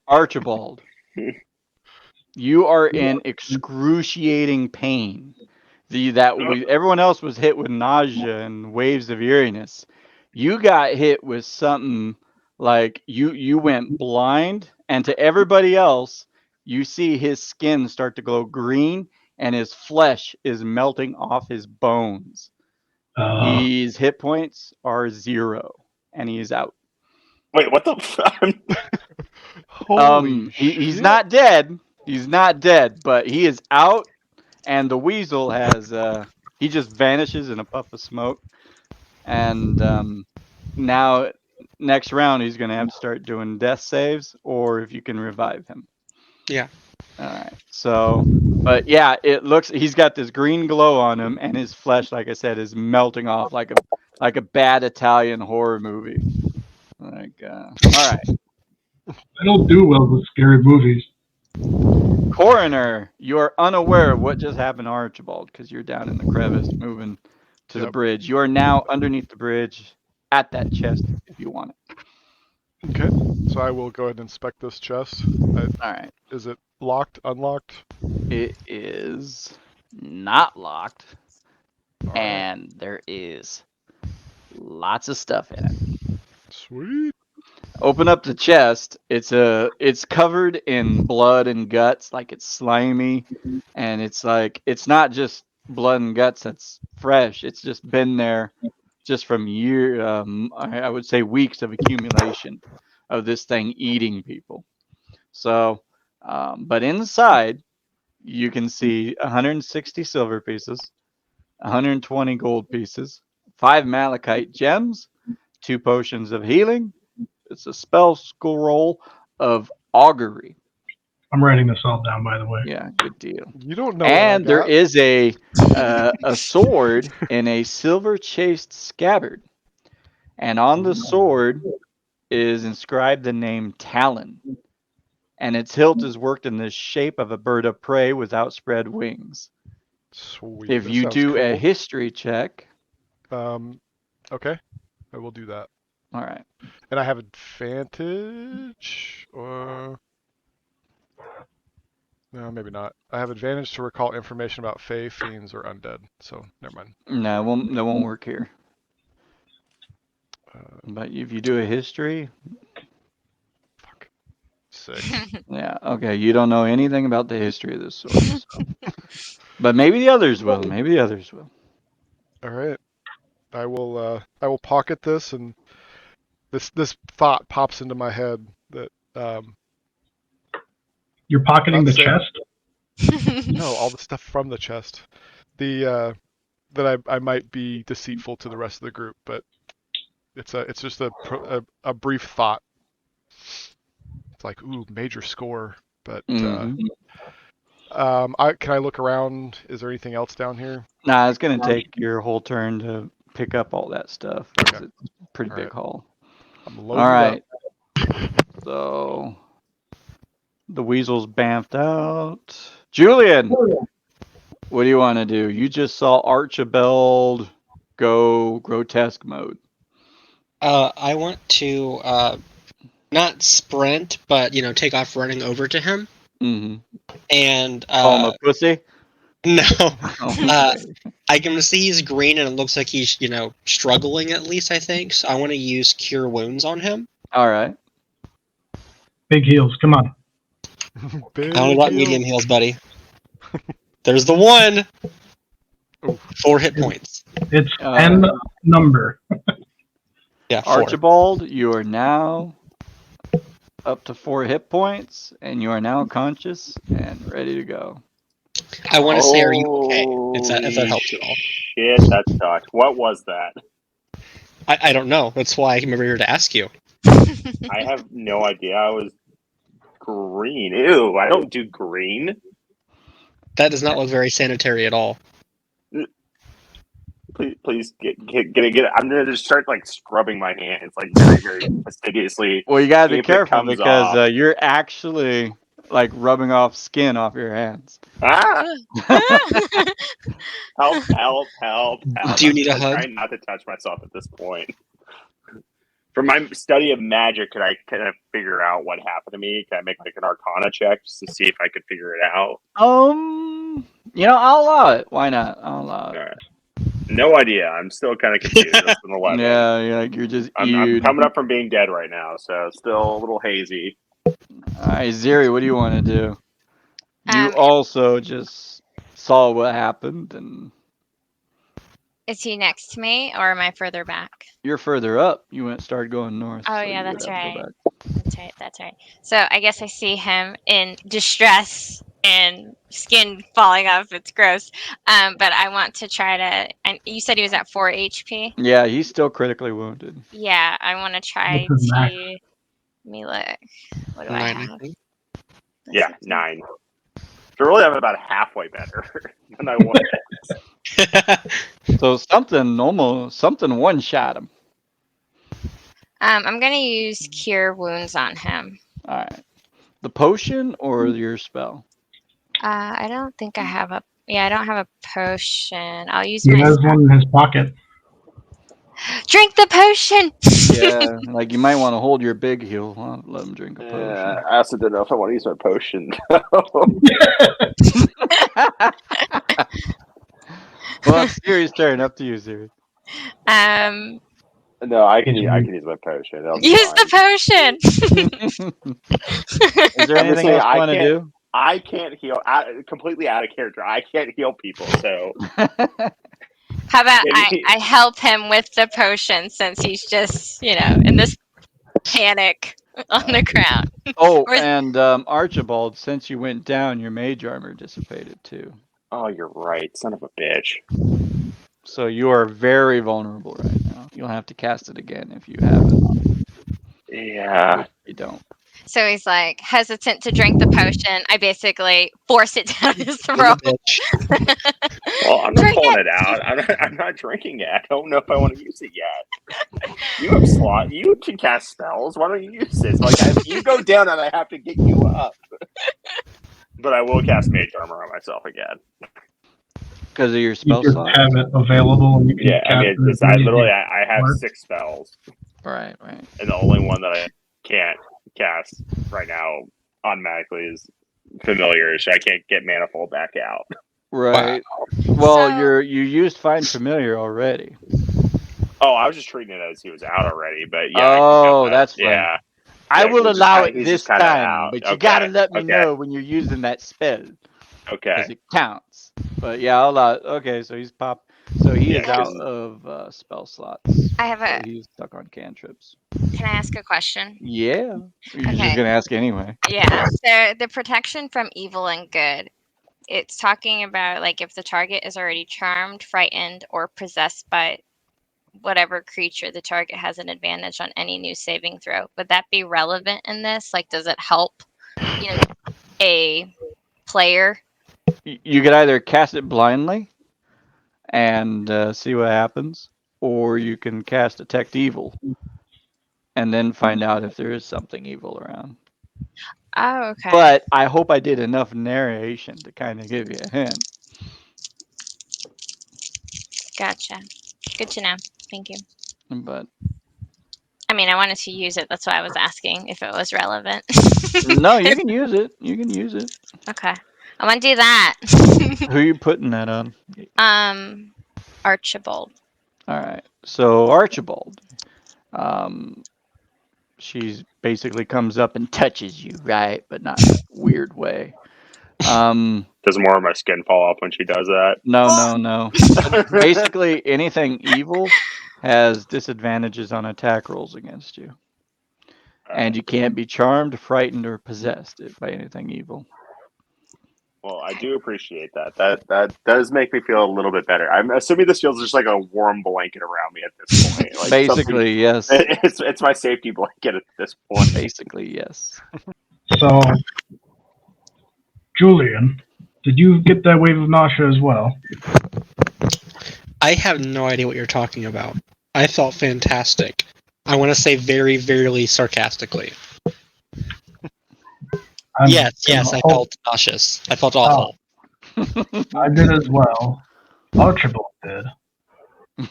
Archibald, you are in excruciating pain. Everyone else was hit with nausea and waves of eeriness. You got hit with something like you went blind, and to everybody else, you see his skin start to glow green, and his flesh is melting off his bones. His hit points are 0, and he is out. Wait, what the fuck? Holy He's shit. not dead. He's not dead, but he is out, and the weasel has he just vanishes in a puff of smoke. And now next round he's gonna have to start doing death saves, or if you can revive him. Yeah. All right. So, but yeah, it looks he's got this green glow on him, and his flesh, like I said, is melting off like a bad Italian horror movie. Like, all right. I don't do well with scary movies. Koroner, you are unaware of what just happened to Archibald because you're down in the crevice moving to the bridge. You are now underneath the bridge at that chest if you want it. Okay, so I will go ahead and inspect this chest. All right. Is it locked, unlocked? It is not locked, All and there is lots of stuff in it. Sweet. Open up the chest. It's covered in blood and guts, like it's slimy, and it's not just blood and guts that's fresh. It's just been there, just from I would say weeks of accumulation of this thing eating people. So, but inside, you can see 160 silver pieces, 120 gold pieces, 5 malachite gems, 2 potions of healing. It's a spell scroll of augury. I'm writing this all down, by the way. Yeah, good deal. You don't know. And what I there got. is a sword in a silver chased scabbard, and on the sword is inscribed the name Talon, and its hilt is worked in the shape of a bird of prey with outspread wings. Sweet. If that you sounds do cool. a history check, okay, I will do that. all right. And I have advantage, or no, maybe not. I have advantage to recall information about fae, fiends, or undead. So never mind. No, that won't work here. But if you do a history, Fuck. 6. yeah, okay. You don't know anything about the history of this sword, so. But maybe the others will. Maybe the others will. All right. I will pocket this, and this thought pops into my head that You're pocketing the That's it. chest? no, all the stuff from the chest. The that I might be deceitful to the rest of the group, but it's just a brief thought. It's like, ooh, major score, but Mhm. can I look around? Is there anything else down here? Nah, it's gonna take your whole turn to pick up all that stuff. 'Cause Okay. it's a pretty All big right. haul. I'm All loading right. up. So the weasel's bamfed out. Julian, what do you want to do? You just saw Archibald go grotesque mode. I want to not sprint, but take off running over to him, Mm-hmm. and Call him a pussy. no, Okay. I can see he's green, and it looks like he's struggling at least. I think so. I want to use Cure Wounds on him. All right. Big heels, come on. Big I only got deal. medium heals, buddy. There's the one. Ooh. 4 hit points. It's 10 number. Yeah, 4. Archibald, you are now up to 4 hit points, and you are now conscious and ready to go. I want to say, are you okay? If that helps at all. Shit, that sucked. What was that? I don't know. That's why I came over here to ask you. I have no idea. I was green. Ew, I don't do green. That does not look very sanitary at all. Please get it. I'm gonna just start scrubbing my hands very, very fastidiously. Well, you gotta be If it careful comes because off. you're actually rubbing off skin off your hands. Ah! Help! Do you need a I'm hug? trying not to touch myself at this point. From my study of magic, could I kind of figure out what happened to me? Can I make like an Arcana check just to see if I could figure it out? I'll allow it. Why not? I'll allow it. All right. No idea. I'm still kind of confused. It's an 11. Yeah, you're just I'm coming up from being dead right now, so still a little hazy. Alright, Xiri, what do you want to do? You Um, also just saw what happened, and Is he next to me, or am I further back? you're further up. You started going north. Oh, so yeah, you would that's have to go right. back. That's right. So I guess I see him in distress and skin falling off. It's gross. But I want to try to. And you said he was at 4 HP. Yeah, he's still critically wounded. Yeah, I want to try What's his max? to. Let me look. What do 9, I I have? think. Yeah, 9. So really, I'm about halfway better than I was. So something one shot him. I'm gonna use Cure Wounds on him. All right. The potion or your spell? I don't think I have a. Yeah, I don't have a potion. I'll use He my. has one in his pocket. Drink the potion. Yeah, like you might want to hold your big heal. Let him drink a potion. I also don't know if I want to use my potion. Well, it's Xiri's turn. Up to you, Xiri. No, I can use my potion. It'll be Use fine. the potion. Is there anything else you want to do? I can't heal. Completely out of character. I can't heal people. So How about I help him with the potion since he's just in this panic on the ground. And Archibald, since you went down, your mage armor dissipated too. Oh, you're right, son of a bitch. So you are very vulnerable right now. You'll have to cast it again if you haven't. Yeah. You don't. So he's like hesitant to drink the potion. I basically force it down his throat. Well, I'm not pulling it out. I'm not drinking it. I don't know if I want to use it yet. You have slot. You can cast spells. Why don't you use this? Like, you go down and I have to get you up. But I will cast mage armor on myself again. Because of your spell You slot? just have it available. And you can cast I have 6 spells. Right. And the only one that I can't cast right now automatically is familiar, so I can't get manifold back out. Right. Well, you used find familiar already. Oh, I was just treating it as he was out already, but yeah. Oh, that's fine. Yeah. I will allow it he's this just kinda time, out. but you gotta let me know when you're using that spell. Okay. Because it counts. But yeah, I'll allow it. Okay, so he's popped. So he is out of spell slots. I have He's stuck on cantrips. Can I ask a question? Yeah. You're Okay. just gonna ask anyway. Yeah. So the protection from evil and good. It's talking about like if the target is already charmed, frightened, or possessed by whatever creature, the target has an advantage on any new saving throw. Would that be relevant in this? Like, does it help, a player? You could either cast it blindly and see what happens, or you can cast Detect Evil and then find out if there is something evil around. Oh, okay. But I hope I did enough narration to kind of give you a hint. Gotcha. Good to know. Thank you. But I mean, I wanted to use it. That's why I was asking if it was relevant. no, you can use it. You can use it. Okay. I want to do that. Who are you putting that on? Archibald. All right. So Archibald, she basically comes up and touches you, right? But not in a weird way. Does more of my skin fall off when she does that? No. Basically, anything evil has disadvantages on attack rolls against you. And you can't be charmed, frightened, or possessed by anything evil. Well, I do appreciate that. That does make me feel a little bit better. I'm assuming this feels just like a warm blanket around me at this point. Like basically, yes. It's my safety blanket at this point. Basically, yes. So, Julian, did you get that wave of nausea as well? I have no idea what you're talking about. I felt fantastic. I want to say very, very sarcastically. Yes, I felt nauseous. I felt awful. I did as well. Archibald did.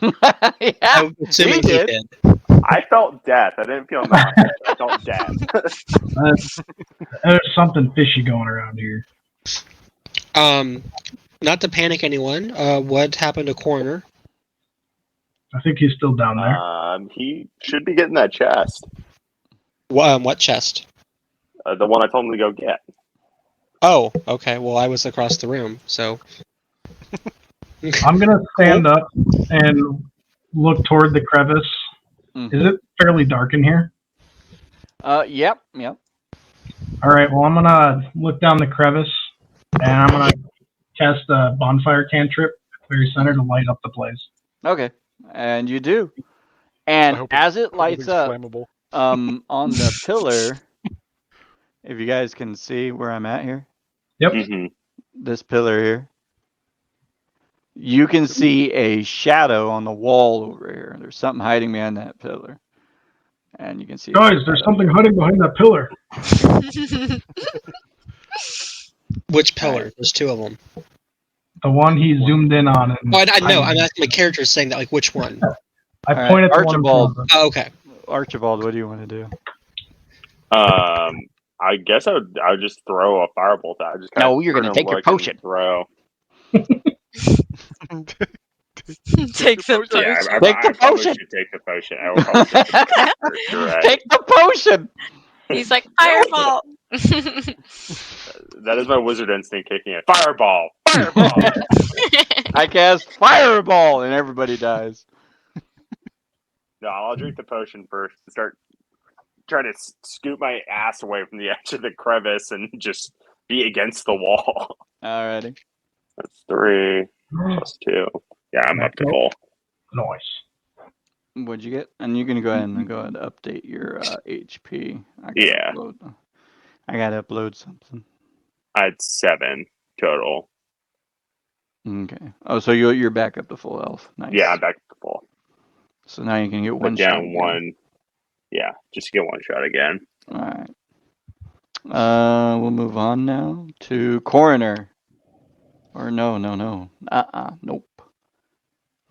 Yeah, I'm assuming he did. I felt death. I didn't feel nauseous. I felt death. There's something fishy going around here. Not to panic anyone. What happened to Koroner? I think he's still down there. He should be getting that chest. What chest? The one I told him to go get. Oh, okay. Well, I was across the room, so. I'm gonna stand up and look toward the crevice. Mhm. Is it fairly dark in here? Yep. All right. Well, I'm gonna look down the crevice, and I'm gonna cast a bonfire cantrip at the very center to light up the place. Okay. And you do. I And hope as it lights up, flammable. on the pillar, if you guys can see where I'm at here, Yep. Mm-hmm. this pillar here, you can see a shadow on the wall over here. There's something hiding behind that pillar. And you can see. Guys, there's something hiding behind that pillar. Which pillar? There's two of them. The one he zoomed in on. And Well, I know. I'm asking my character saying that, like, which one? I All right, pointed to one in front Archibald. of him. Oh, okay. Archibald, what do you want to do? I guess I would just throw a firebolt out. Just No, you're gonna take your potion. Throw. Take some Yeah, potion. I Take the probably potion. should take the potion. I will probably take the potion. You're right. Take the potion. He's like, fireball. That is my wizard instinct kicking in. Fireball! Fireball! I cast fireball, and everybody dies. No, I'll drink the potion first and start trying to scoot my ass away from the edge of the crevice and just be against the wall. Alrighty. That's 3 plus 2. Yeah, I'm up to full. Nice. What'd you get? And you're gonna go ahead and update your HP. Yeah. I gotta upload something. I had 7 total. Okay. Oh, so you're back up to full health. Nice. Yeah, I'm back to full. So now you can get Put one shot. down one. Yeah, just get one shot again. All right. We'll move on now to Koroner. Or no. Nope.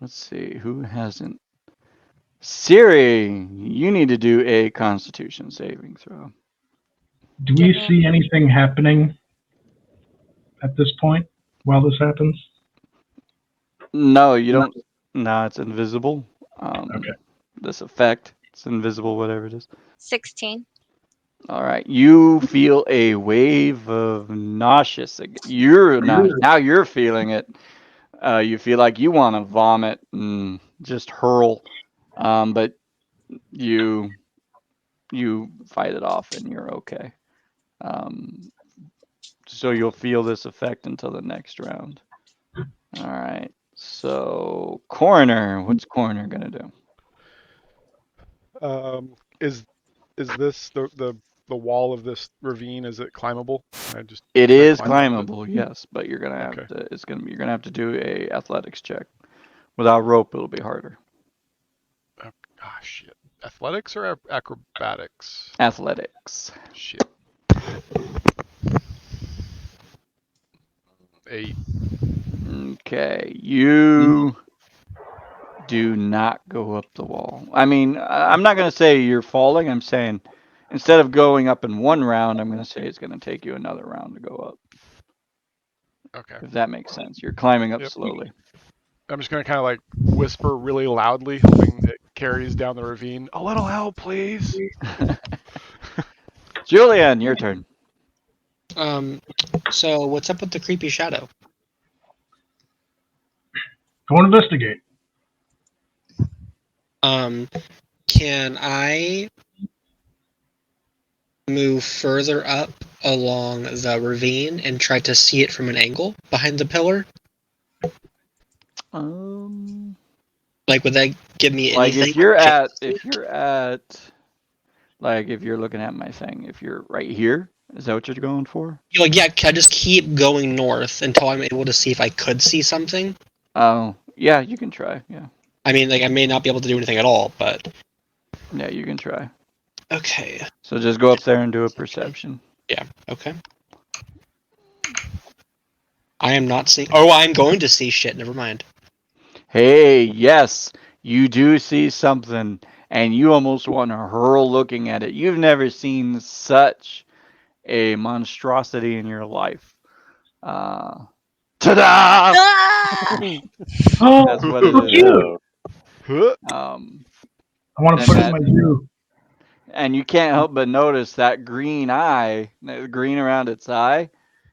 Let's see, who hasn't? Xiri, you need to do a Constitution saving throw. Do we see anything happening at this point while this happens? No, you don't. No, it's invisible. Okay. This effect, it's invisible, whatever it is. 16. All right, you feel a wave of nauseous. You're now you're feeling it. You feel like you want to vomit and just hurl, but you fight it off and you're okay. So you'll feel this effect until the next round. All right. So Koroner, what's Koroner gonna do? Is this the wall of this ravine? Is it climbable? It is climb climbable, yes, but you're gonna have to. You're gonna have to do a athletics check. Without rope, it'll be harder. Ah, shit. Athletics or acrobatics? Athletics. Shit. 8. Okay, you do not go up the wall. I mean, I'm not gonna say you're falling. I'm saying instead of going up in one round, I'm gonna say it's gonna take you another round to go up. Okay. If that makes sense. You're climbing up Yep. slowly. I'm just gonna kind of like whisper really loudly, hoping it carries down the ravine. A little help, please. Julian, your turn. So what's up with the creepy shadow? Go investigate. Can I move further up along the ravine and try to see it from an angle behind the pillar? Like, would that give me Like anything? if you're at, like if you're looking at my thing, if you're right here, is that what you're going for? Like, yeah, can I just keep going north until I'm able to see if I could see something? Oh, yeah, you can try. Yeah. I mean, like, I may not be able to do anything at all, but... Yeah, you can try. Okay. So just go up there and do a perception. Yeah, okay. I am not seeing... Oh, I'm going to see shit, never mind. Hey, yes, you do see something, and you almost want to hurl looking at it. You've never seen such a monstrosity in your life. Ta-da! Ah! Oh, That's what it so is. cute. Huh? I want to And put it that- in my zoo. And you can't help but notice that green eye, that green around its eye,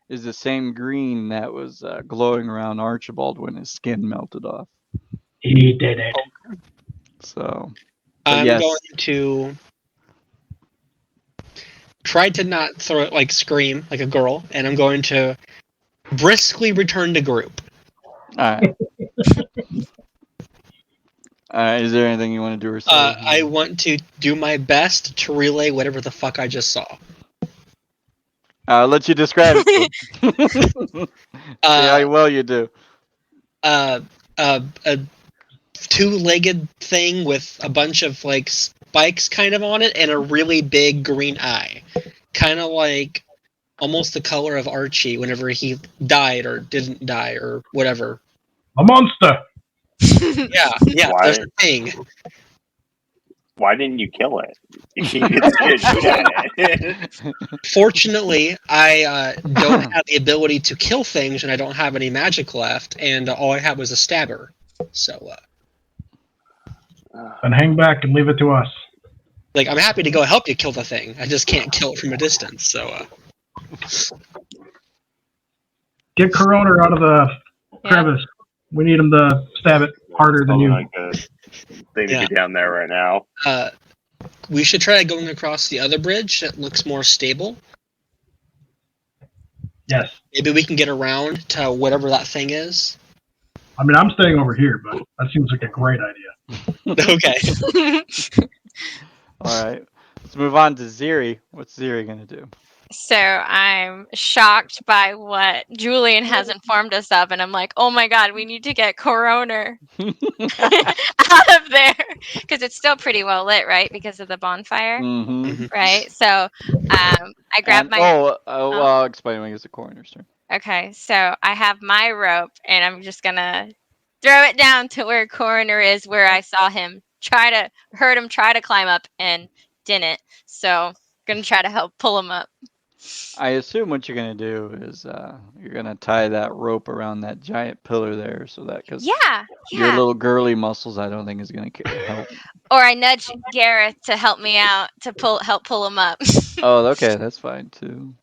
is the same green that was glowing around Archibald when his skin melted off. He did it. So, I'm yes. going to try to not throw it like scream like a girl, and I'm going to briskly return to group. All right. Is there anything you want to do or say? I want to do my best to relay whatever the fuck I just saw. I'll let you describe it. See how well you do. A two-legged thing with a bunch of like spikes kind of on it and a really big green eye, kind of like almost the color of Archie whenever he died or didn't die or whatever. A monster. Yeah, Why? there's a thing. Why didn't you kill it? You could shoot at it. Fortunately, I don't have the ability to kill things, and I don't have any magic left, and all I had was a stabber. So, Then hang back and leave it to us. like, I'm happy to go help you kill the thing. I just can't kill it from a distance. So, Get Koroner out of the crevice. We need him to stab it harder than you. Like a thing to be down there right now. we should try going across the other bridge that looks more stable. Yes. Maybe we can get around to whatever that thing is. I mean, I'm staying over here, but that seems like a great idea. Okay. All right. Let's move on to Xiri. What's Xiri going to do? So I'm shocked by what Julian has informed us of, and I'm like, oh my god, we need to get Koroner out of there, because it's still pretty well lit, right? Because of the bonfire, Mm-hmm. right? So I grabbed my. I'll explain when it's the coroner's turn. Okay, so I have my rope, and I'm just gonna throw it down to where Koroner is, where I saw him heard him try to climb up and didn't. So gonna try to help pull him up. I assume what you're going to do is you're going to tie that rope around that giant pillar there, so that because your little girly muscles, I don't think is going to help. Or I nudge Garath to help me out to help pull him up. Oh, okay, that's fine too.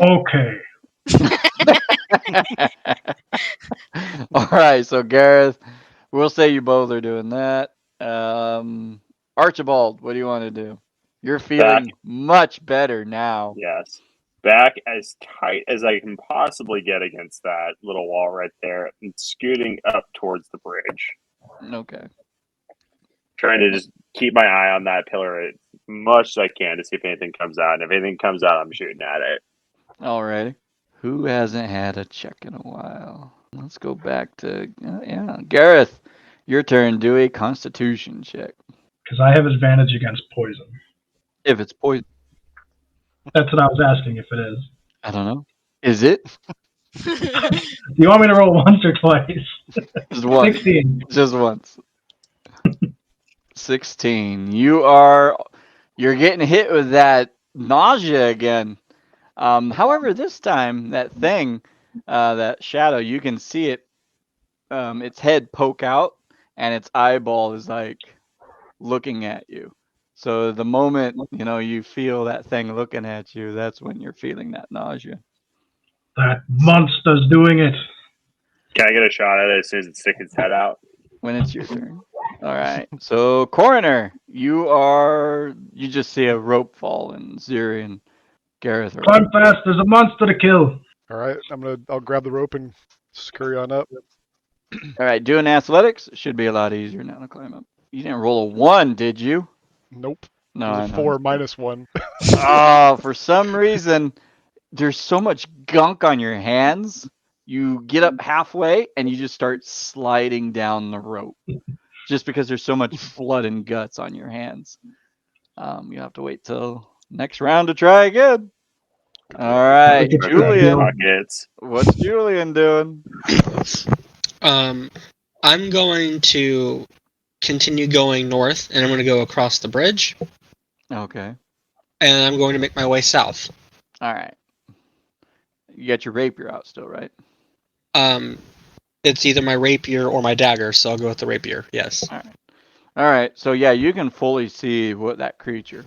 Okay. All right, so Gareth, we'll say you both are doing that. Archibald, what do you want to do? You're feeling much better now. Yes. Back as tight as I can possibly get against that little wall right there and scooting up towards the bridge. Okay. Trying to just keep my eye on that pillar as much as I can to see if anything comes out. And if anything comes out, I'm shooting at it. All right. Who hasn't had a check in a while? Let's go back to, Gareth, your turn. Do a constitution check. Because I have advantage against poison. If it's poison. That's what I was asking if it is. I don't know. Is it? Do you want me to roll once or twice? Just once. 16. Just once. 16. You're getting hit with that nausea again. However, this time, that thing, that shadow, you can see it, its head poke out, and its eyeball is like looking at you. So the moment, you feel that thing looking at you, that's when you're feeling that nausea. That monster's doing it. Can I get a shot at it as soon as it sticks its head out? When it's your turn. All right. So, Koroner, you just see a rope fall, and Xiri and Garath are... Climb fast, there's a monster to kill. All right, I'll grab the rope and scurry on up. All right, doing athletics should be a lot easier now to climb up. You didn't roll a 1, did you? Nope. No, It was a 4 minus 1. Oh, for some reason, there's so much gunk on your hands. You get up halfway and you just start sliding down the rope, just because there's so much blood and guts on your hands. You have to wait till next round to try again. All right, Julian. What's Julian doing? I'm going to continue going north, and I'm going to go across the bridge, Okay. and I'm going to make my way south. All right. You got your rapier out still, right? It's either my rapier or my dagger, so I'll go with the rapier. Yes. All right. So yeah, you can fully see what that creature.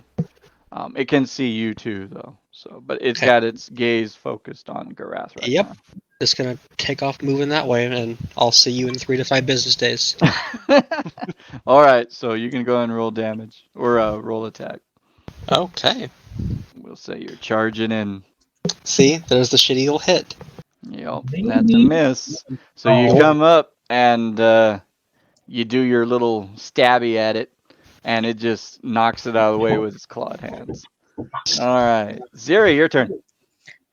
It can see you too, though. So, but it's Okay. got its gaze focused on Garath right Yep. Just gonna take off moving that way, and I'll see you in 3 to 5 business days. now. All right. So you can go ahead and roll damage or roll attack. Okay. We'll say you're charging in. See, there's the shitty little hit. Yep, that's a miss. So you come up and you do your little stabby at it, and it just knocks it out of the way with its clawed hands. All right, Xiri, your turn.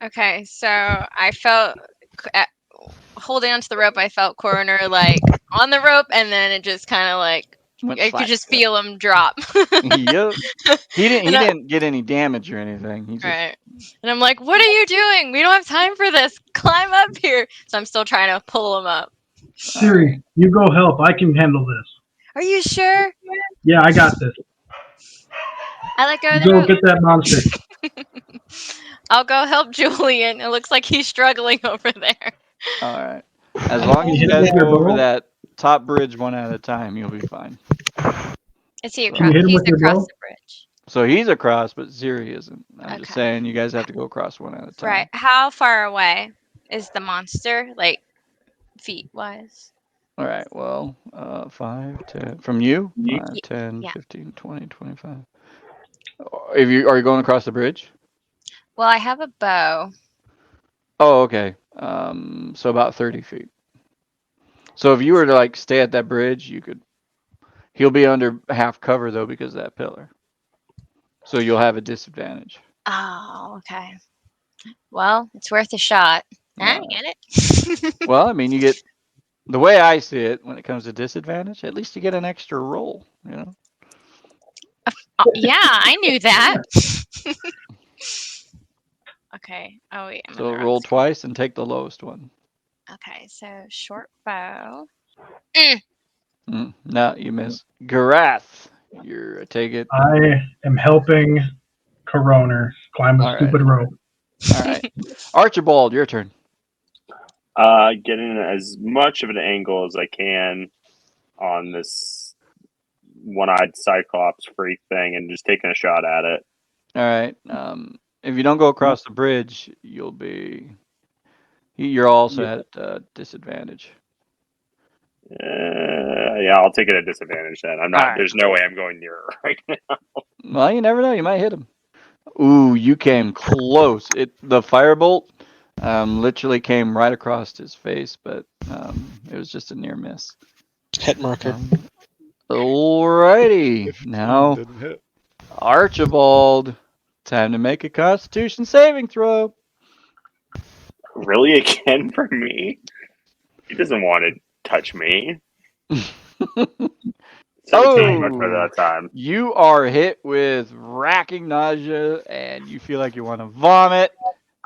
Okay, so I felt holding onto the rope. I felt Koroner like on the rope, and then it just kind of like Went I flat. could just feel him drop. Yep. He didn't. He And I- didn't get any damage or anything. He just. Right. And I'm like, what are you doing? We don't have time for this. Climb up here. So I'm still trying to pull him up. Siri, you go help. I can handle this. Are you sure? Yeah, I got this. I let go of You the go rope. get that monster. I'll go help Julian. It looks like he's struggling over there. All right. As long as you guys go over that top bridge one at a time, you'll be fine. Is he Can across? you hit him He's with your across bow? the bridge. So he's across, but Xiri isn't. I'm just Okay. saying you guys have to go across one at a time. Right. How far away is the monster, like feet wise? All right. Well, 5, 10 from you. 5, 10, Yeah. 15, 20, 25. Are you going across the bridge? Well, I have a bow. Oh, okay. So about 30 feet. So if you were to like stay at that bridge, you could. He'll be under half cover though because of that pillar. So you'll have a disadvantage. Oh, okay. Well, it's worth a shot. I get it. Well, I mean, you get the way I see it when it comes to disadvantage. At least you get an extra roll. You know. Yeah, I knew that. Okay. Oh wait. I'm So in the roll wrong twice and take the lowest one. spot. Okay, so short bow. No, you miss. Garath, you're take it. I am helping Koroner climb a All right. stupid rope. All right, Archibald, your turn. Getting as much of an angle as I can on this one-eyed cyclops freak thing and just taking a shot at it. All right. If you don't go across the bridge, you're also at disadvantage. Yeah, I'll take it at disadvantage then. I'm not. Alright. There's no way I'm going near it right now. Well, you never know. You might hit him. Ooh, you came close. The firebolt literally came right across his face, but it was just a near miss. Hit marker. Alrighty. Now, Didn't hit. Archibald, time to make a Constitution saving throw. Really, again for me? He doesn't want to touch me. 17 much better that time. You are hit with racking nausea, and you feel like you want to vomit.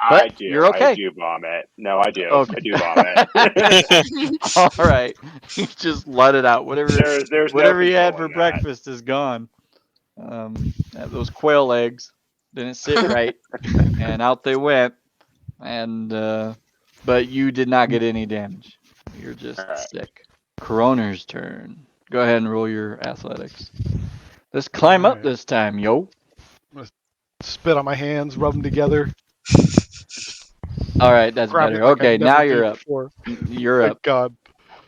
But I do. you're okay. I do vomit. No, I do. Okay. I do vomit. All right, you just let it out. Whatever There's whatever no you had for controlling that. breakfast is gone. Those quail eggs didn't sit right, and out they went. And but you did not get any damage. You're just sick. Koroner's turn. Go ahead and roll your athletics. Let's climb up Alright. this time, yo. Spit on my hands, rub them together. All right, that's grab better. it like I Okay, never now did you're up. before. You're Thank up. God.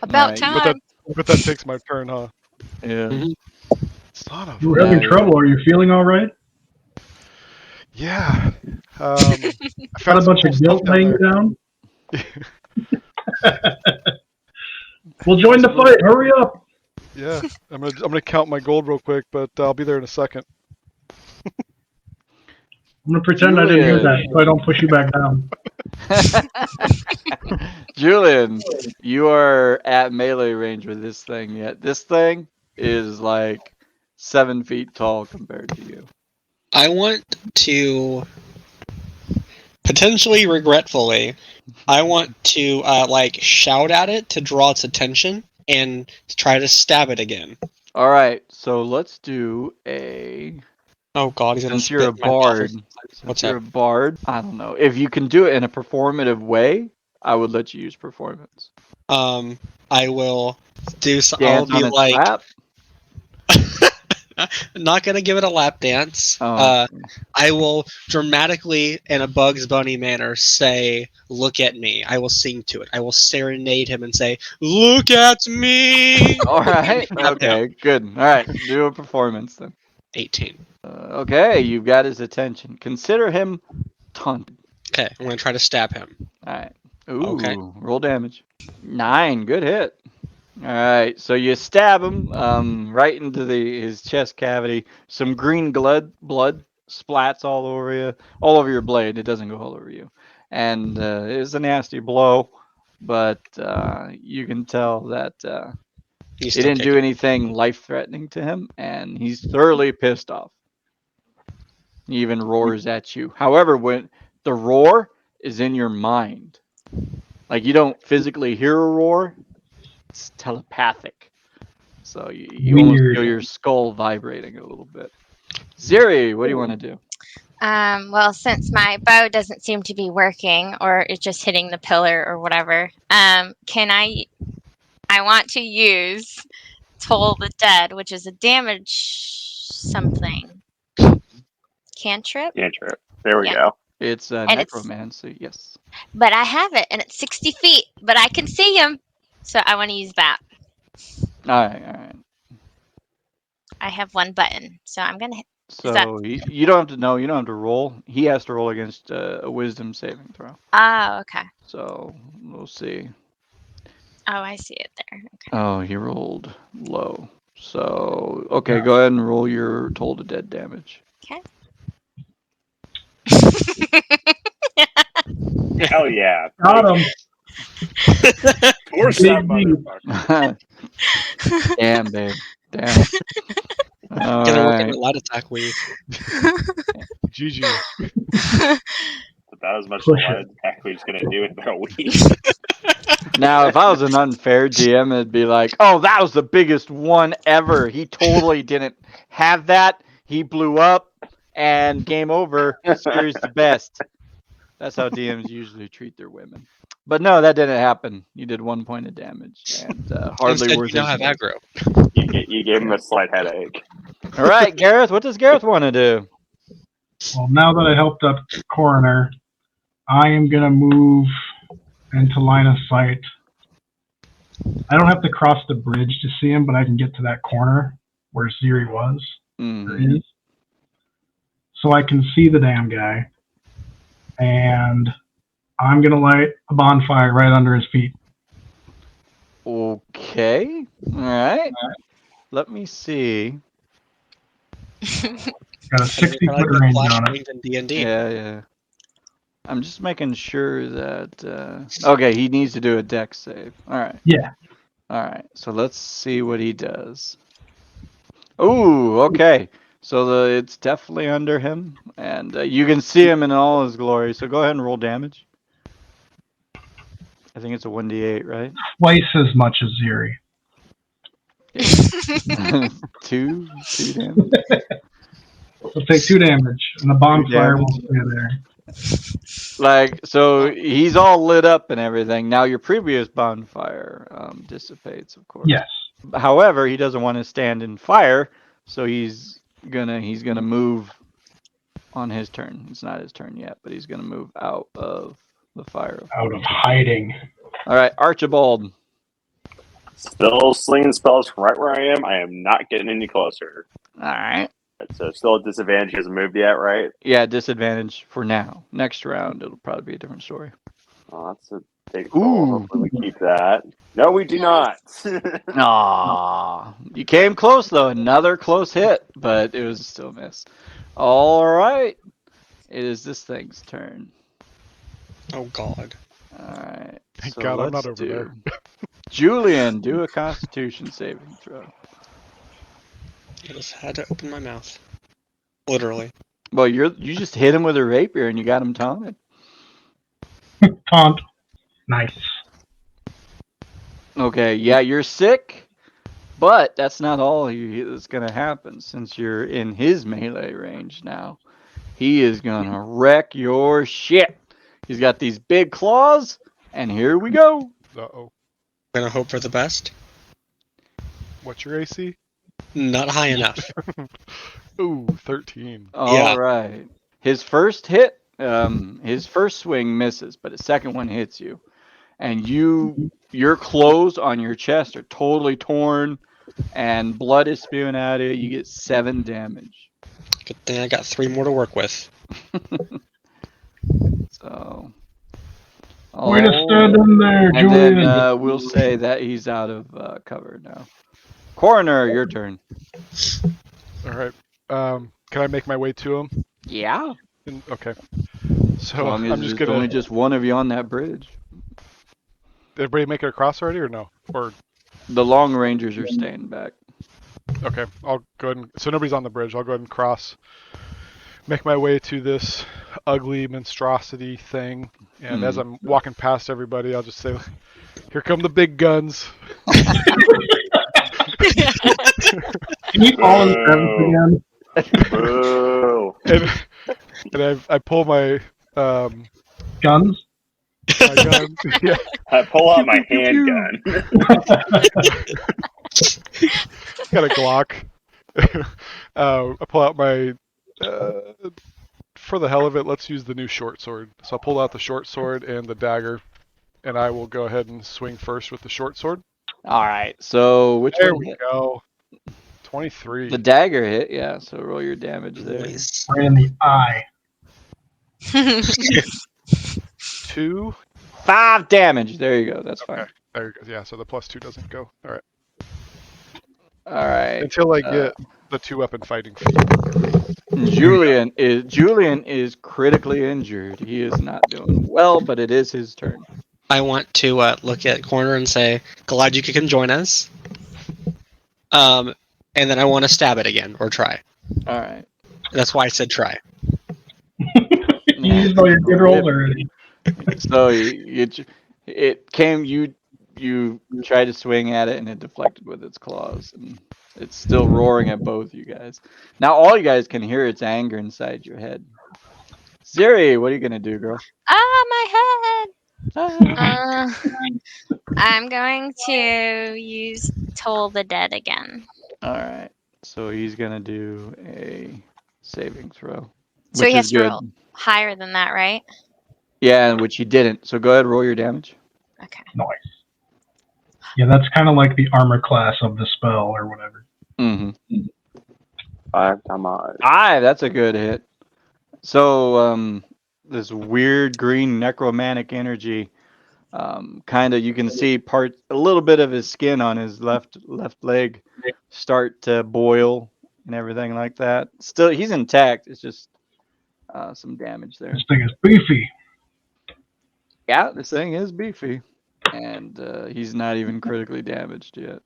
About Alright, time. But that takes my turn, huh? Yeah. Son of You a... were having Yeah, trouble. Are you feeling all right? Yeah. I Got found a some bunch cool of stuff guilt down laying there. down? We'll join the fight. Hurry up. Yeah. I'm gonna count my gold real quick, but I'll be there in a second. I'm going to pretend I didn't hear that so I don't push you back down. Julian, you are at melee range with this thing yet. This thing is like 7 feet tall compared to you. I want to potentially regretfully, I want to shout at it to draw its attention and try to stab it again. All right, so let's do a. Oh God, he's gonna Since you're a spit in my mouth. bard, What's since that? you're a bard, I don't know if you can do it in a performative way. I would let you use performance. I will do. I'll Dance be on its like, lap. not gonna give it a lap dance. Oh, I will dramatically, in a Bugs Bunny manner, say, "Look at me." I will sing to it. I will serenade him and say, "Look at me." all right. Tap down. Okay, good. All right, do a performance then. 18. Okay, you've got his attention. Consider him taunted. Okay, I'm gonna try to stab him. All right. Ooh, Okay. roll damage. 9, good hit. All right, so you stab him right into his chest cavity. Some green blood splats all over your blade. It doesn't go all over you, and it's a nasty blow. But you can tell that He's it still didn't do kicking. anything life-threatening to him, and he's thoroughly pissed off. He even roars at you. However, when the roar is in your mind, like you don't physically hear a roar, it's telepathic. So you almost Weird. feel your skull vibrating a little bit. Xiri, what do you want to do? Well, since my bow doesn't seem to be working, or it's just hitting the pillar or whatever, can I want to use Toll the Dead, which is a damage something. Cantrip? Cantrip. There we Yeah. go. It's And it's- necromancy, yes. But I have it, and it's 60 feet, but I can see him. So I want to use that. All right. I have one button, so I'm going to hit. So you don't have to know. You don't have to roll. He has to roll against a wisdom saving throw. Oh, okay. So we'll see. Oh, I see it there. Okay. Oh, he rolled low. So okay, go ahead and roll your toll to dead damage. Okay. Hell yeah. Got him. Force that motherfucker. Damn, babe. Damn. All Gonna work in right. a light attack weave. GG. About as much Push light it. attack we're just gonna do in about a week. Now, if I was an unfair GM, it'd be like, oh, that was the biggest one ever. He totally didn't have that. He blew up, and game over. Xiri's the best. That's how DMs usually treat their women. But no, that didn't happen. You did 1 point of damage, and hardly Instead, worth you now his have name. aggro. You gave him a slight headache. All right, Garath, what does Garath want to do? Well, now that I helped up Koroner, I am going to move into line of sight. I don't have to cross the bridge to see him, but I can get to that corner where Xiri was. Mhm. Is. So I can see the damn guy. And I'm going to light a bonfire right under his feet. Okay. All right. Let me see. Got a 60-foot range on it. in D&D. Yeah. I'm just making sure that. Okay, he needs to do a dex save. All right. Yeah. All right. So let's see what he does. Ooh. Okay. So it's definitely under him, and you can see him in all his glory. So go ahead and roll damage. I think it's a 1d8, right? Twice as much as Xiri. 2 damage. So take 2 damage, and the bonfire damage. will stay there. Like, so he's all lit up and everything. Now your previous bonfire dissipates, of course. Yes. However, he doesn't want to stand in fire, so he's gonna move on his turn. It's not his turn yet, but he's gonna move out of the fire. Out of hiding. All right, Archibald. Still slinging spells from right where I am. I am not getting any closer. All right. So still at disadvantage. He hasn't moved yet, right? Yeah, disadvantage for now. Next round, it'll probably be a different story. Oh, that's a big roll. Hopefully we keep that. No, we do not. Aww. You came close, though. Another close hit, but it was still a miss. All right. It is this thing's turn. Oh God. All right. Thank so God I'm let's not over there. Julian, do a Constitution saving throw. I just had to open my mouth. Literally. Well, you just hit him with a rapier and you got him taunted. Taunt. Nice. Okay, yeah, you're sick, But that's not all that's going to happen since you're in his melee range now. He is going to wreck your shit. He's got these big claws, and here we go. Uh-oh. Gonna hope for the best. What's your AC? Not high enough. Ooh, 13. All right. His first hit, his first swing misses, but his second one hits you. And your clothes on your chest are totally torn, and blood is spewing out of you. You get 7 damage. Good thing I got 3 more to work with. So. Way to stand in there, And Julian. then we'll say that he's out of cover now. Koroner, your turn. All right. Can I make my way to him? Yeah. Okay. As So long as I'm just there's gonna. only just one of you on that bridge. Did everybody make it across already, or no? Or The long rangers are staying back. okay, I'll go ahead and. So nobody's on the bridge. I'll go ahead and cross. Make my way to this ugly monstrosity thing, and as I'm walking past everybody, I'll just say, "Here come the big guns." Can you call in Travis again? Boo. And I pull my Guns? my gun. Yeah. I pull out my Pew, pew, pew. handgun. Got a Glock. I pull out my. For the hell of it, let's use the new short sword. So I pull out the short sword and the dagger, and I will go ahead and swing first with the short sword. All right. So which There one we hit? go. 23. The dagger hit. Yeah. So roll your damage there. Nice. Right in the eye. 2. 5 damage. There you go. That's fine. Okay. There you go. Yeah. So the +2 doesn't go. All right. All right. Until I get the 2-weapon fighting feat. Julian is critically injured. He is not doing well, but it is his turn. I want to look at Corner and say, glad you can join us. And then I want to stab it again, or try. All right. That's why I said try. You used all your good rolls already. So it came. You tried to swing at it, and it deflected with its claws, and it's still roaring at both you guys. Now all you guys can hear its anger inside your head. Xiri, what are you gonna do, girl? My head. Ah. I'm going to use Toll the Dead again. All right. So he's gonna do a saving throw. So which he has is to good. roll higher than that, right? Yeah, which he didn't. So go ahead, roll your damage. Okay. Nice. Yeah, that's kind of like the armor class of the spell or whatever. Mm-hmm. 5 damage. That's a good hit. So this weird green necromantic energy, kind of you can see a little bit of his skin on his left leg start to boil and everything like that. Still, he's intact. It's just some damage there. This thing is beefy. Yeah, this thing is beefy, and he's not even critically damaged yet.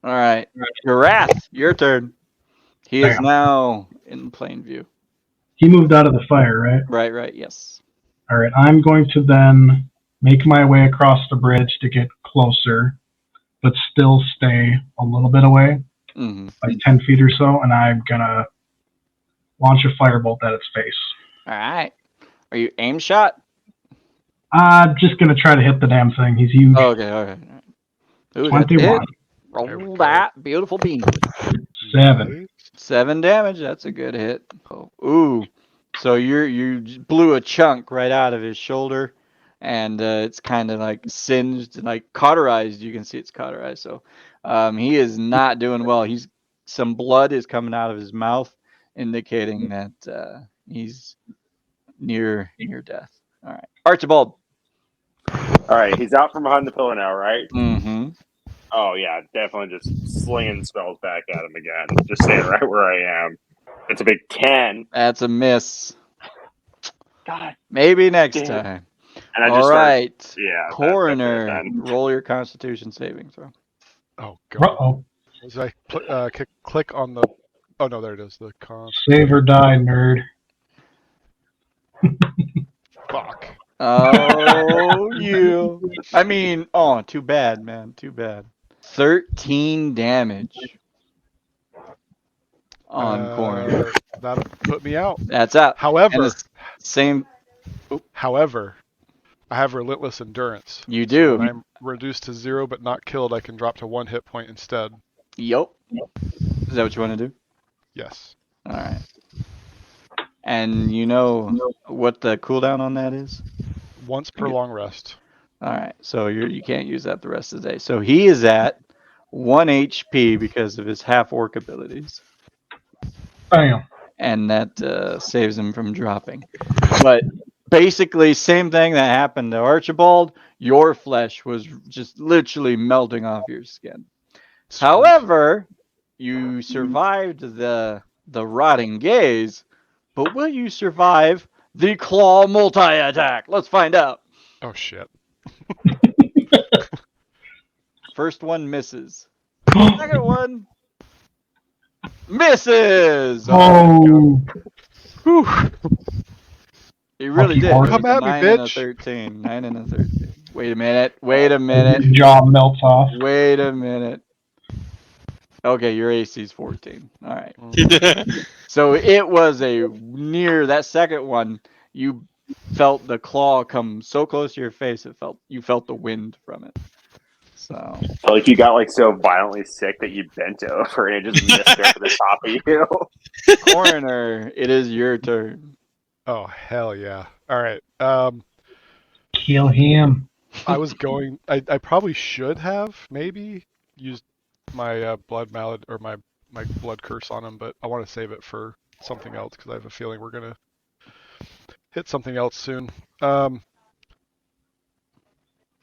All right, Garath, your turn. He is Damn. now in plain view. He moved out of the fire, right? Right, yes. All right, I'm going to then make my way across the bridge to get closer, but still stay a little bit away, Mm-hmm. like 10 feet or so, and I'm going to launch a firebolt at its face. All right. Are you aim shot? I'm just going to try to hit the damn thing. He's huge. Oh, okay, all right. Ooh, that's a 21. hit. There we Roll go. that beautiful bean. 7. 7 damage. That's a good hit. Oh, ooh. So you blew a chunk right out of his shoulder, and it's kind of like singed, like cauterized. You can see it's cauterized. So he is not doing well. Some blood is coming out of his mouth, indicating that he's near death. All right, Archibald. All right, he's out from behind the pillar now, right? Mm-hmm. Oh yeah, definitely just slinging spells back at him again. Just staying right where I am. It's a big 10. That's a miss. God. Maybe next Damn. time. And I All just right. yeah. Coroner, That's it then. roll your Constitution saving throw. Oh god. Uh-oh. As I click on the. Oh no, there it is. The con. Save or die, nerd. Fuck. Oh, you. I mean, too bad, man. Too bad. 13 damage on Koroner. That'll put me out. That's out. And However, the same. however, I have relentless endurance. You So do. when I'm reduced to 0 but not killed, I can drop to 1 hit point instead. Yup. Is that what you want to do? Yes. All right. And you know what the cooldown on that is? Once per long rest. All right. So you can't use that the rest of the day. So he is at 1 HP because of his half orc abilities. Bam. And that saves him from dropping. But basically, same thing that happened to Archibald. Your flesh was just literally melting off your skin. Sweet. However, you survived the rotting gaze, but will you survive the claw multi-attack? Let's find out. Oh shit. First one misses. Second one misses. Oh, Whew. He really did. Come It was at a me, 9 and a bitch. 13. 9 and a 13. Wait a minute. Wait a minute. his jaw melts off. Wait a minute. Okay, your AC's 14. All right. So it was a near that second one. You felt the claw come so close to your face. You felt the wind from it. So Like you got like so violently sick that you bent over and it just missed over the top of you. Koroner, it is your turn. Oh hell yeah. Alright. Kill him. I was going I probably should have maybe used my blood mallet or my blood curse on him, but I want to save it for something else because I have a feeling we're gonna hit something else soon.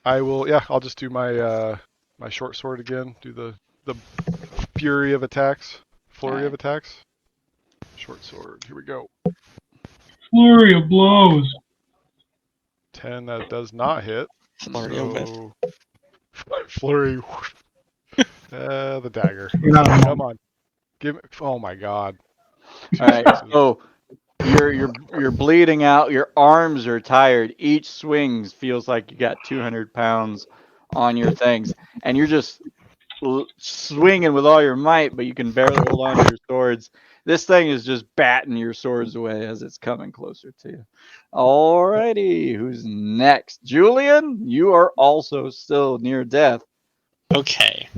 I will. Yeah, I'll just do my my short sword again. Do the fury of attacks, flurry of attacks. Short sword. Here we go. Flurry of blows. 10. That does not hit. Flurry of whip. So, flurry. The dagger. You're not alone. Come on. Give me. Oh my god. All right. So you're bleeding out. Your arms are tired. Each swing feels like you got 200 pounds on your things, and you're just swinging with all your might, but you can barely hold on to your swords. This thing is just batting your swords away as it's coming closer to you. Alrighty, who's next? Julian, you are also still near death. Okay.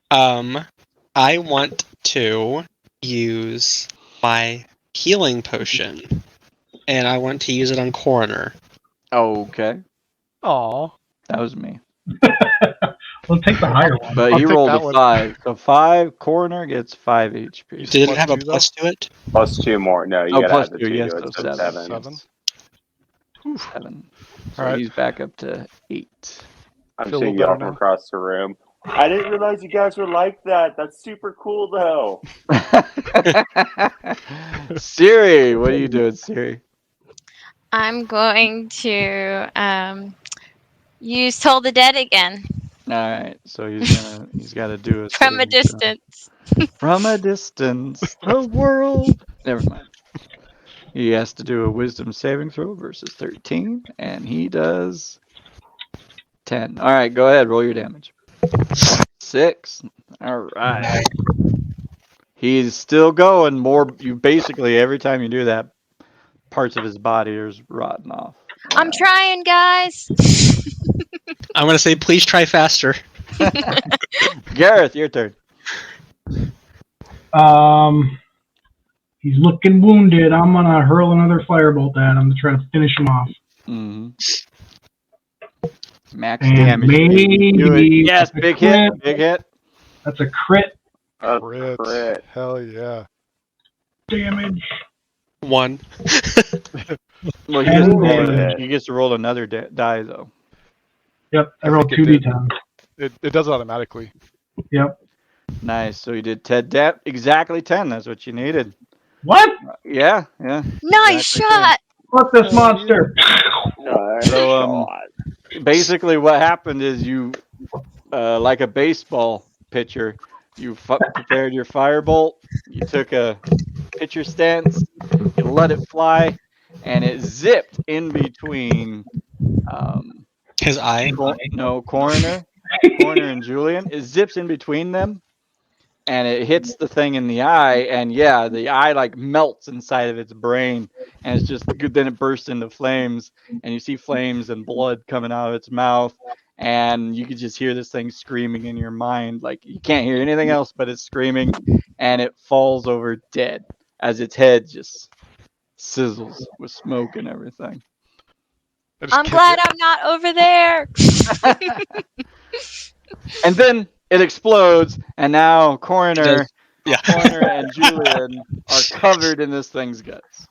I want to use my healing potion, and I want to use it on Koroner. Okay, Aw. that was me. We'll take the higher one. But I'll he take rolled that a one. 5. So 5, Koroner gets 5 HP. Did it Plus have a 2 though? plus to it? Plus 2 more. No, you Oh, gotta plus add the 2, 2 yes, to it. so So 7. 7. 7. 7. So Alright. he's back up to 8. I'm Feel a seeing little y'all better from now. across the room. I didn't realize you guys were like that. That's super cool, though. Xiri, what are you doing, Xiri? I'm going to use Toll the Dead again All right, so he's got to do a from a saving throw. distance. From a distance, the world. Never mind. He has to do a Wisdom saving throw versus 13, and he does 10. All right, go ahead, roll your damage. 6. All right. He's still going. You basically every time you do that, parts of his body are rotting off. I'm trying, guys. I'm gonna say, please try faster. Garath, your turn. He's looking wounded. I'm gonna hurl another firebolt at him to try to finish him off. Mm-hmm. Max And damage. maybe Do it. Yes, with a big hit. crit. Big hit. That's a crit Crit. Crit. Hell yeah. damage. 1. Well, And he gets to roll another die though. Yep, I I rolled think 2 it did. d10s. It does it automatically. Yep. Nice. So he did 10. Exactly 10. That's what you needed. What? Yeah. Nice Exactly shot. Fuck this monster. So, basically, what happened is you, like a baseball pitcher, you prepared your firebolt. You took a pitcher stance. You let it fly, and it zipped in between. His eye. Koroner Koroner and Julian. It zips in between them, and it hits the thing in the eye, and yeah, the eye like melts inside of its brain, and it's just good. Then it bursts into flames, and you see flames and blood coming out of its mouth, and you can just hear this thing screaming in your mind. Like you can't hear anything else, but it's screaming, and it falls over dead as its head just sizzles with smoke and everything. I'm glad I'm not over there. And then it explodes, and now Koroner and Julian are covered in this thing's guts.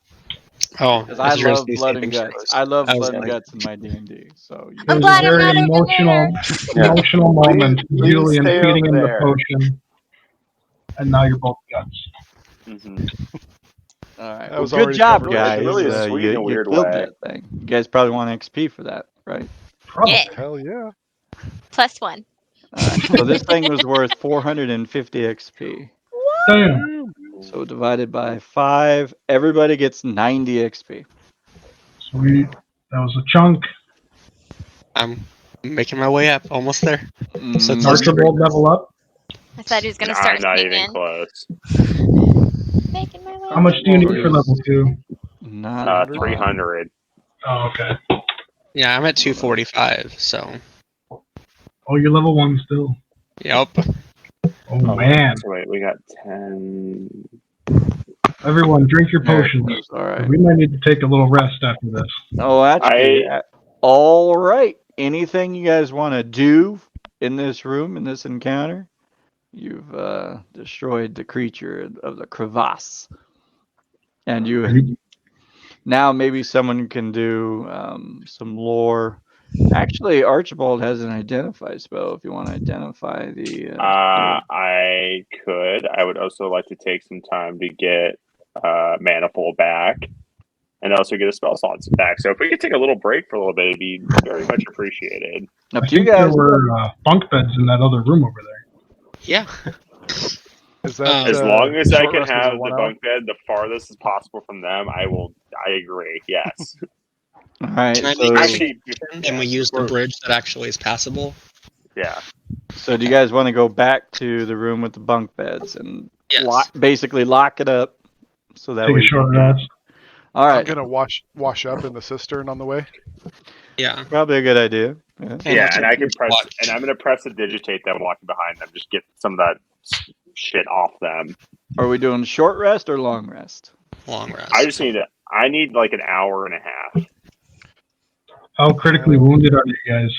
Oh, Because I love blood and guts. I love blood and guts in my D&D. So It I'm was glad a I'm very not over emotional moment. Please Julian stay feeding over him the there. potion, and now you're both guts. Mhm. all right. That Well, was good already job, covered. guys. It's really sweet in a you weird killed way. that thing. You guys probably want XP for that, right? Probably. Yeah. Hell yeah. +1. All right. So this thing was worth 450 XP. Damn. So divided by 5, everybody gets 90 XP. Sweet. That was a chunk. I'm making my way up, almost there. So Mm, close to Archibald level up. I thought he was going to start I'm not even singing. close. Making my way How much do you need Archibald for level is 2? not a lot. 300. Oh, okay. Yeah, I'm at 245, so. Oh, you're level 1 still. Yep. Oh, man. So wait, we got 10. Everyone, drink your There it potions. goes. All right. We might need to take a little rest after this. Oh, actually, all right. Anything you guys want to do in this room, in this encounter? You've destroyed the creature of the crevasse. And you now maybe someone can do some lore. Actually, Archibald has an identify spell if you want to identify the. I could. I would also like to take some time to get Manifold back, and also get a spell slots back. So if we could take a little break for a little bit, it'd be very much appreciated. Up I to you think there guys. were bunk beds in that other room over there. Yeah. Is that As long as I short can rest is a have the 1 hour? bunk bed the farthest as possible from them, I will. I agree. Yes. All right. Can I So, make Actually, and we use the bridge that actually is passable? yeah. so do you guys want to go back to the room with the bunk beds and Yes. basically lock it up so that Take way a you short can- rest. All I'm right. gonna wash up in the cistern on the way. Yeah. Probably a good idea. Yeah. And Yeah, I'll and I take can a press, watch. and I'm gonna prestidigitate them walking behind them. Just get some of that shit off them. Are we doing short rest or long rest? Long rest. I need like an hour and a half. How critically wounded are you guys?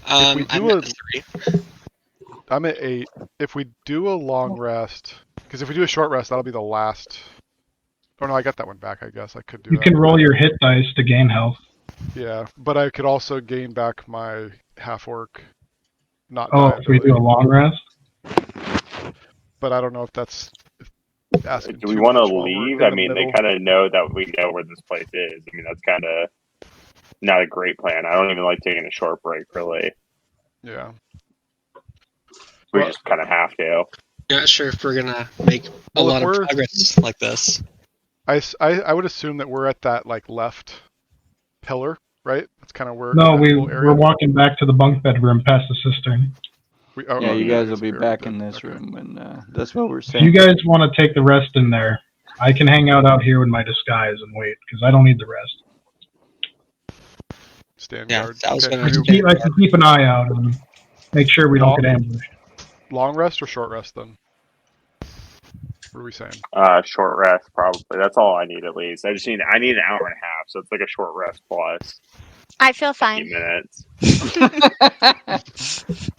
If we I'm do at 3. I'm at 8. If we do a long rest, because if we do a short rest, that'll be the last. Oh no, I got that one back. I guess I could do You that. can roll your hit dice to gain health. Yeah, but I could also gain back my half orc. Not Oh, die if we do a ability. long rest? But I don't know if that's asking Do we too want to much while we're leave? in I the mean, they middle. kind of know that we know where this place is. I mean, that's kind of not a great plan. I don't even like taking a short break, really. Yeah. We Well- just kind of have to. Not sure if we're gonna make a Well, if lot of we're- progress like this. I would assume that we're at that like left pillar, right? That's kind of where. No, that little area. we're walking back to the bunk bed room past the cistern. Yeah, you guys will yes, be we back already in did. this Okay. room, and that's what we're If saying. you guys want to take the rest in there, I can hang out here with my disguise and wait, because I don't need the rest. Stand Yeah, guard. I was Okay. gonna do say- I can keep an eye out and make sure we don't get ambushed. long rest or short rest then? What are we saying? Short rest, probably. That's all I need, at least. I need an hour and a half, so it's like a short rest plus I feel a few fine. minutes.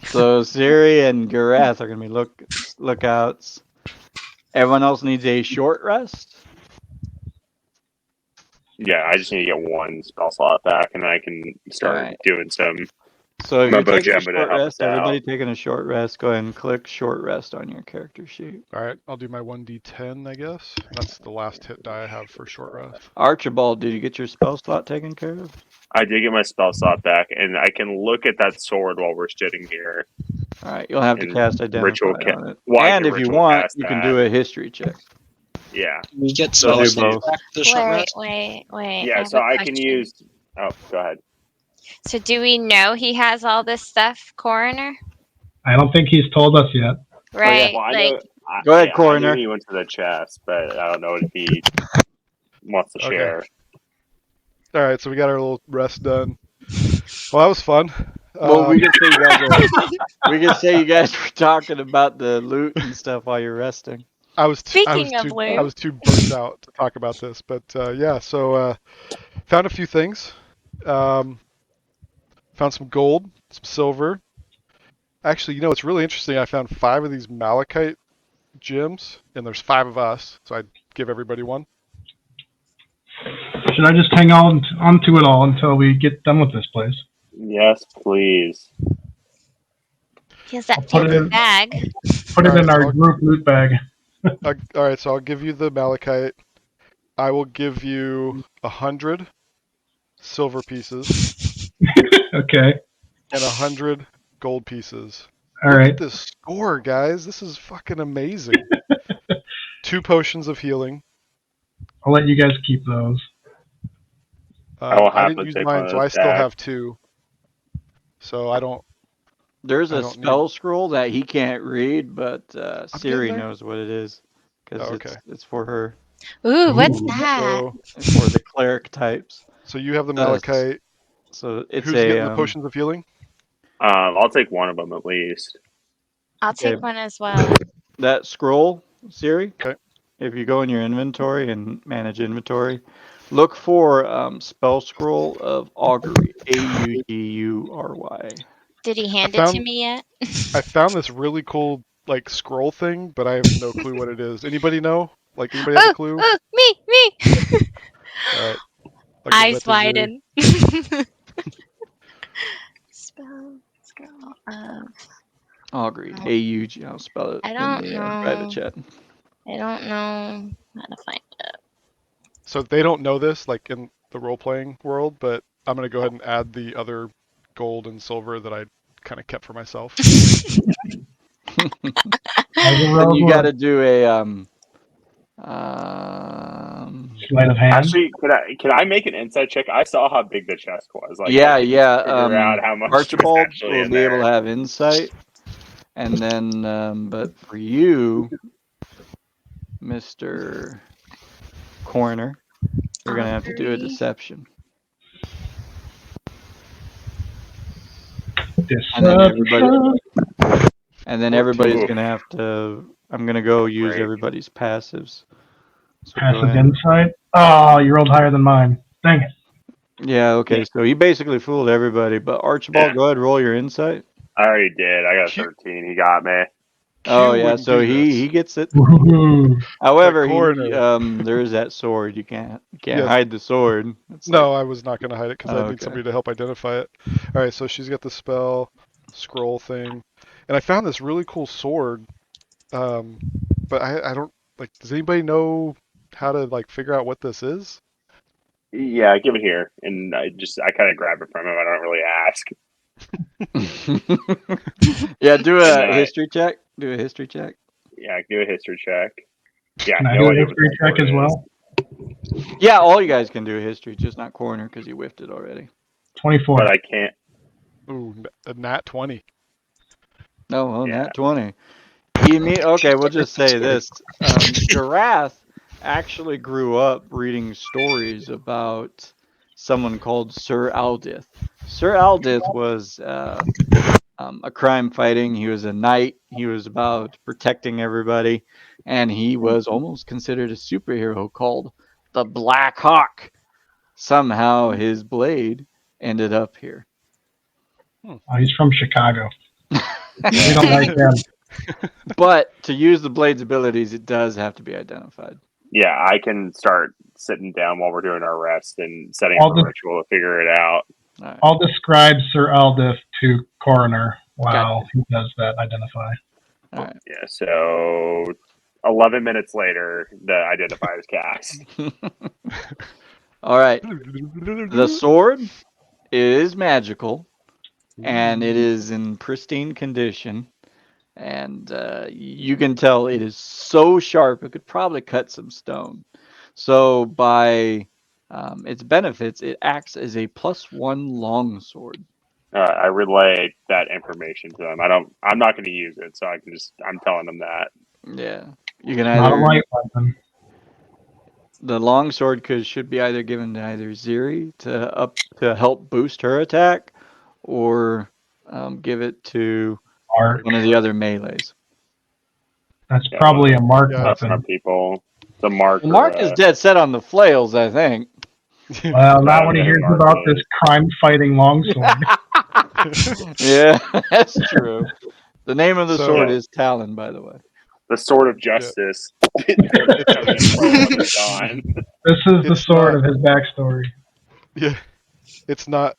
So Xiri and Garath are gonna be lookouts. Everyone else needs a short rest. Yeah, I just need to get one spell slot back, and I can start Alright. doing some. So if you're Mumbo taking a jumbo to short help rest, us out. everybody taking a short rest, go ahead and click short rest on your character sheet. All right, I'll do my 1d10, I guess. That's the last hit die I have for short rest. Archibald, did you get your spell slot taken care of? I did get my spell slot back, and I can look at that sword while we're sitting here. All right, you'll have to And cast identify ritual on it. well, I And can if you ritual want, cast you can that. do a history check. Yeah, We get So spell do slots both. back to the short Wait, rest. wait. yeah. have So a I can question. use. Oh, go ahead. So do we know he has all this stuff, Coroner? I don't think he's told us yet. Right? Well, I Like, know. Go ahead, I knew Coroner. he went to the chest, but I don't know if he wants to Okay. share. All right, so we got our little rest done. Well, that was fun. Well, we can say you guys we can say you guys were talking about the loot and stuff while you're resting. I was Speaking of too loot. burnt out to talk about this, but yeah. So found a few things. Found some gold, some silver. Actually, it's really interesting. I found 5 of these malachite gems, and there's 5 of us, so I'd give everybody one. Should I just hang on to it all until we get done with this place? Yes, please. He has that I'll put it fancy in- bag. Put it Alright, in so our I'll- group loot bag. All right, so I'll give you the malachite. I will give you 100 silver pieces Okay. and 100 gold pieces. All Look right. at this score, guys. This is fucking amazing. 2 potions of healing. I'll let you guys keep those. I will I have didn't to use take mine, one of so I those still back. have 2. So I don't. There's I a don't need- spell scroll that he can't read, but Xiri there. knows what it is because Oh, okay. it's for her. Ooh, what's Ooh. that? It's for the cleric types. So you have the Uh, malachite. So it's Who's a getting the potions of healing? I'll take one of them at least. I'll Okay. take one as well. that scroll, Siri. Okay. If you go in your inventory and manage inventory, look for spell scroll of augury. Augury. Did he hand it to found- me yet? I found this really cool scroll thing, but I have no clue what it is. Anybody know? Anybody have a clue? Oh, me. All right. I'll give Eyes that to Xiri. widen. Spell scroll of. Augury. Oh. AUG. I'll spell it I in don't the know. private chat. I don't know how to find it. So they don't know this, in the role-playing world, but I'm going to go ahead and add the other gold and silver that I kind of kept for myself. Then you got to do a Sleight of hand. Actually, can I make an insight check? I saw how big the chest was. yeah. Figure out how much was Archibald actually will in be there. able to have insight, and then but for you, Mr. Coroner, you're gonna have to do a Augury. deception. And then everybody's 14. gonna have to. I'm gonna go use Great. everybody's passives. So go Passive ahead. insight. Oh, you rolled higher than mine. Dang it. Yeah. Okay. So he basically fooled everybody. But Archibald, go ahead, roll your insight. I already did. I got a Q- 13. He got me. Oh Q yeah. wouldn't So do he this. gets it. Woohoo. However, Coroner. there is that sword. You can't Yes. hide the sword. It's No, I was not going to hide it because I Oh, need okay. somebody to help identify it. All right, so she's got the spell scroll thing, and I found this really cool sword. But I don't Does anybody know how to figure out what this is? Yeah, give it here. And I kind of grab it from him. I don't really ask. Yeah. Do a And, history check. Do a history check. Yeah, do a history check. Yeah, Can I no do a idea what history that check sword as is. well? Yeah. All you guys can do a history, just not Coroner because he whiffed it already. 24. But I can't. Ooh, a nat 20. No, oh, Yeah. nat 20. Okay, we'll just say this. Garath actually grew up reading stories about someone called Sir Aldith. Sir Aldith was a crime fighting. He was a knight. He was about protecting everybody. And he was almost considered a superhero called the Black Hawk. Somehow his blade ended up here. Oh, he's from Chicago. We don't like them. But to use the blade's abilities, it does have to be identified. Yeah, I can start sitting down while we're doing our rest and setting All up the- a ritual to figure it out. All right. I'll describe Sir Aldith to Coroner while he does that identify. All right. Yeah, so 11 minutes later, the identifier is cast. All right. The sword is magical, and it is in pristine condition. And you can tell it is so sharp, it could probably cut some stone. So by Its benefits: it acts as a +1 longsword. I relay that information to them. I'm not going to use it, so I'm telling them that. Yeah, you can Not a either light weapon. the longsword should be either given to either Xiri to help boost her attack, or give it to Mark. one of the other melees. That's Yeah, probably a mark yeah, That's my weapon. people. The Mark. Mark is dead set on the flails, I think. Well, I not don't when he know who hears Mark about is. this crime-fighting longsword. Yeah, that's true. The name of the So- sword Yeah. is Talon, by the way. The Sword of Justice. Coming in front of the dawn. This is the It's sword not- of his backstory. Yeah, it's not.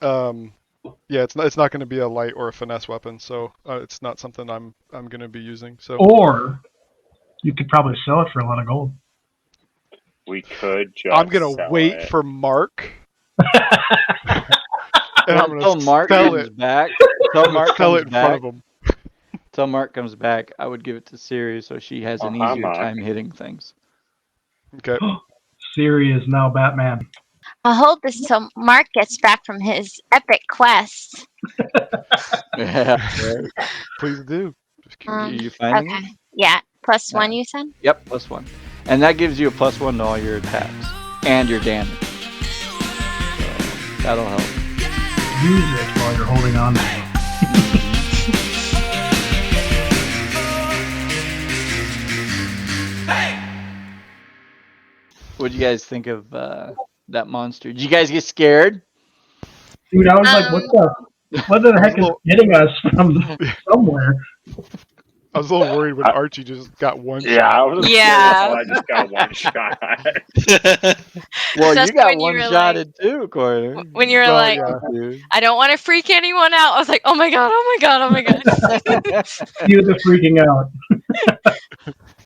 Yeah, it's not going to be a light or a finesse weapon, so it's not something I'm going to be using. So Or you could probably sell it for a lot of gold. We could just. I'm going to sell wait it. for Mark, and I'm going Until to Mark sell comes it. back. I'm Until gonna Mark sell comes it in front back. of him. Until Mark comes back, I would give it to Siri so she has an easier Mark. time hitting things. Okay. Siri is now Batman. I'll hold this till Mark gets back from his epic quest. Yeah. Please do. Just curious. You finding Okay. it? Yeah. Plus Yeah. 1, you said? Yep, +1. And that gives you a +1 to all your attacks and your damage. So that'll help. Use it while you're holding on to it. What do you guys think of that monster? Did you guys get scared? Dude, I was like, what the heck is hitting us from somewhere? I was a little worried when Archie just got one Yeah, I shot. was Yeah. I just got one shot. Well, Just you got when you were one-shotted too, Koroner. When you were Well, like, yeah. Dude. I don't want to freak anyone out. I was like, oh my god, oh my god, oh my god. You the freaking out.